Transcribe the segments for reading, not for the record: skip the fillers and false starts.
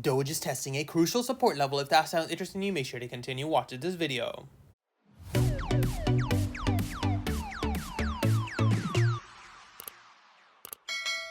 Doge is testing a crucial support level. If that sounds interesting to you, make sure to continue watching this video.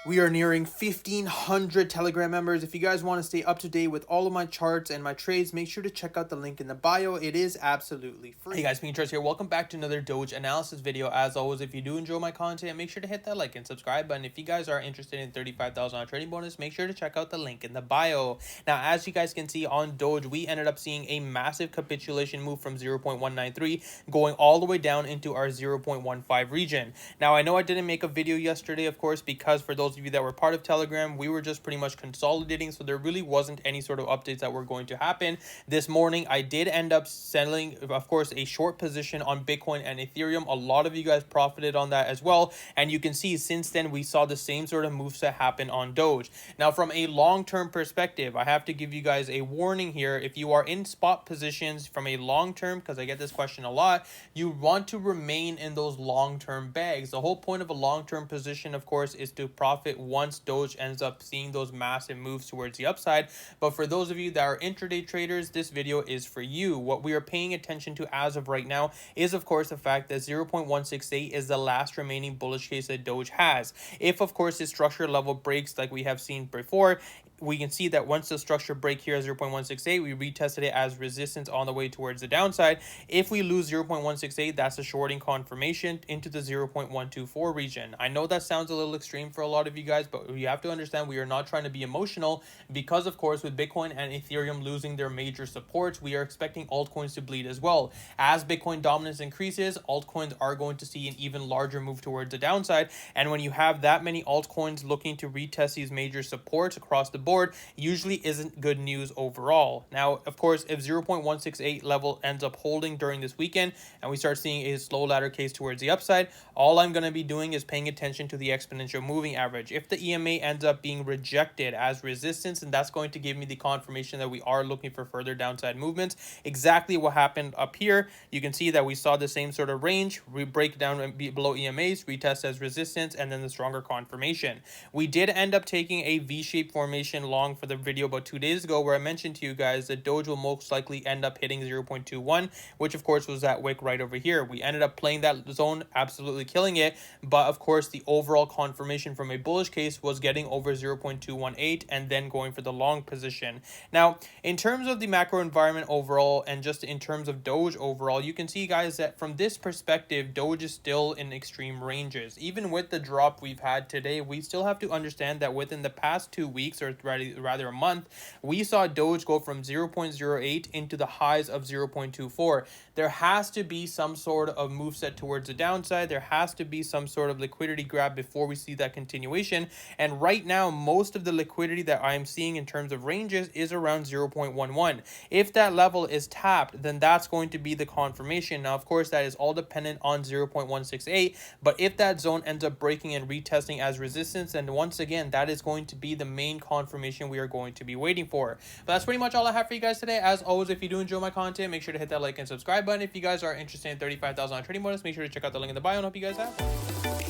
We are nearing 1,500 Telegram members. If you guys want to stay up to date with all of my charts and my trades, make sure to check out the link in the bio. It is absolutely free. Hey guys, Pingu Charts here. Welcome back to another Doge analysis video. As always, if you do enjoy my content, make sure to hit that like and subscribe button. If you guys are interested in $35,000 trading bonus, make sure to check out the link in the bio. Now, as you guys can see on Doge, we ended up seeing a massive capitulation move from 0.193 going all the way down into our 0.15 region. Now, I know I didn't make a video yesterday, of course, because for those of you that were part of Telegram, we were just pretty much consolidating, so there really wasn't any sort of updates that were going to happen. This morning, I did end up selling, of course, a short position on Bitcoin and Ethereum. A lot of you guys profited on that as well, and you can see since then we saw the same sort of moveset happen on Doge. Now, from a long-term perspective, I have to give you guys a warning here. If you are in spot positions from a long-term, because I get this question a lot, you want to remain in those long-term bags. The whole point of a long-term position, of course, is to profit once Doge ends up seeing those massive moves towards the upside. But for those of you that are intraday traders, this video is for you. What we are paying attention to as of right now is, of course, the fact that 0.168 is the last remaining bullish case that Doge has. If, of course, this structure level breaks like we have seen before, we can see that once the structure break here at 0.168, we retested it as resistance on the way towards the downside. If we lose 0.168, that's a shorting confirmation into the 0.124 region. I know that sounds a little extreme for a lot of you guys, but you have to understand we are not trying to be emotional because, of course, with Bitcoin and Ethereum losing their major supports, we are expecting altcoins to bleed as well. As Bitcoin dominance increases, altcoins are going to see an even larger move towards the downside. And when you have that many altcoins looking to retest these major supports across the board, usually isn't good news overall. Now, of course, if 0.168 level ends up holding during this weekend and we start seeing a slow ladder case towards the upside, all I'm going to be doing is paying attention to the exponential moving average. If the EMA ends up being rejected as resistance, and that's going to give me the confirmation that we are looking for further downside movements. Exactly what happened up here. You can see that we saw the same sort of range. We break down below EMAs, retest as resistance, and then the stronger confirmation. We did end up taking a V-shaped formation long for the video about 2 days ago, where I mentioned to you guys that Doge will most likely end up hitting 0.21, which of course was that wick right over here. We ended up playing that zone, absolutely killing it, but of course the overall confirmation from a bullish case was getting over 0.218 and then going for the long position. Now, in terms of the macro environment overall and just in terms of Doge overall, you can see, guys, that from this perspective, Doge is still in extreme ranges. Even with the drop we've had today, we still have to understand that within the past 2 weeks, or rather a month, we saw Doge go from 0.08 into the highs of 0.24. There has to be some sort of move set towards the downside. There has to be some sort of liquidity grab before we see that continuation. And right now, most of the liquidity that I'm seeing in terms of ranges is around 0.11. If that level is tapped, then that's going to be the confirmation. Now, of course, that is all dependent on 0.168. But if that zone ends up breaking and retesting as resistance, then once again, that is going to be the main confirmation we are going to be waiting for. But that's pretty much all I have for you guys today. As always, if you do enjoy my content, make sure to hit that like and subscribe button. If you guys are interested in $35,000 trading bonus, make sure to check out the link in the bio, and hope you guys have.